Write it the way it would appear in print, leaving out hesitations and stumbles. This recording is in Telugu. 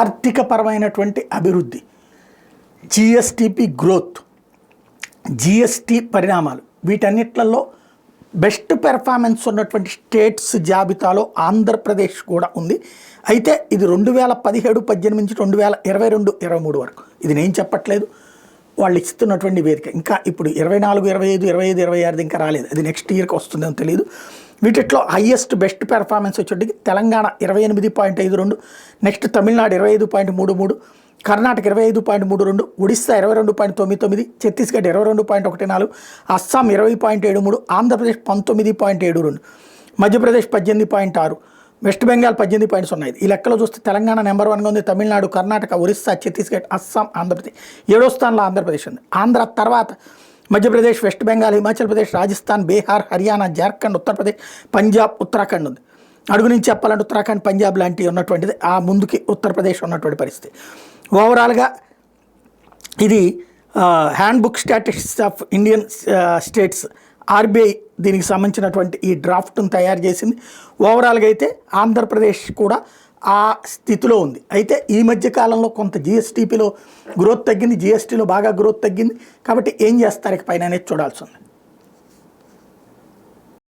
ఆర్థికపరమైనటువంటి అభివృద్ధి, జిఎస్టిపి గ్రోత్, జిఎస్టి పరిణామాలు, వీటన్నిట్లలో బెస్ట్ పెర్ఫార్మెన్స్ ఉన్నటువంటి స్టేట్స్ జాబితాలో ఆంధ్రప్రదేశ్ కూడా ఉంది. అయితే ఇది 2017-18 నుంచి 2022-23 వరకు, ఇది నేను చెప్పట్లేదు, వాళ్ళు ఇస్తున్నటువంటి వేదిక. ఇంకా ఇప్పుడు 24, 25, 25, 26 ఇంకా రాలేదు, అది నెక్స్ట్ ఇయర్కి వస్తుందేమో తెలియదు. వీటిలో హయ్యెస్ట్ బెస్ట్ పెర్ఫార్మెన్స్ వచ్చేటికి తెలంగాణ 28.52, నెక్స్ట్ తమిళనాడు 25.33, కర్ణాటక 25.32, ఒడిస్సా 22.99, ఛత్తీస్గఢ్ 22.14, అస్సాం 20.73, ఆంధ్రప్రదేశ్ 19.72, మధ్యప్రదేశ్ 18.6, వెస్ట్ బెంగాల్ 18.05. ఈ లెక్కలో చూస్తే తెలంగాణ నెంబర్ 1గా ఉంది, తమిళనాడు, కర్ణాటక, ఒరిస్సా, ఛత్తీస్గఢ్, అస్సాం, ఆంధ్రప్రదేశ్ 7వ స్థానంలో ఆంధ్రప్రదేశ్ ఉంది. ఆంధ్ర తర్వాత మధ్యప్రదేశ్, వెస్ట్ బెంగాల్, హిమాచల్ ప్రదేశ్, రాజస్థాన్, బీహార్, హర్యానా, జార్ఖండ్, ఉత్తరప్రదేశ్, పంజాబ్, ఉత్తరాఖండ్ ఉంది. అడుగు నుంచి చెప్పాలంటే ఉత్తరాఖండ్, పంజాబ్ లాంటివి ఉన్నటువంటిది, ఆ ముందుకి ఉత్తరప్రదేశ్ ఉన్నటువంటి పరిస్థితి. ఓవరాల్గా ఇది handbook statistics of Indian states, RBI దీనికి సంబంధించినటువంటి ఈ డ్రాఫ్ట్ను తయారు చేసింది. ఓవరాల్గా అయితే ఆంధ్రప్రదేశ్ కూడా ఆ స్థితిలో ఉంది. అయితే ఈ మధ్య కాలంలో కొంత జిఎస్టీపీలో గ్రోత్ తగ్గింది, జిఎస్టీలో బాగా గ్రోత్ తగ్గింది. కాబట్టి ఏం చేస్తారు ఇక పైన అనేది చూడాల్సి ఉంది.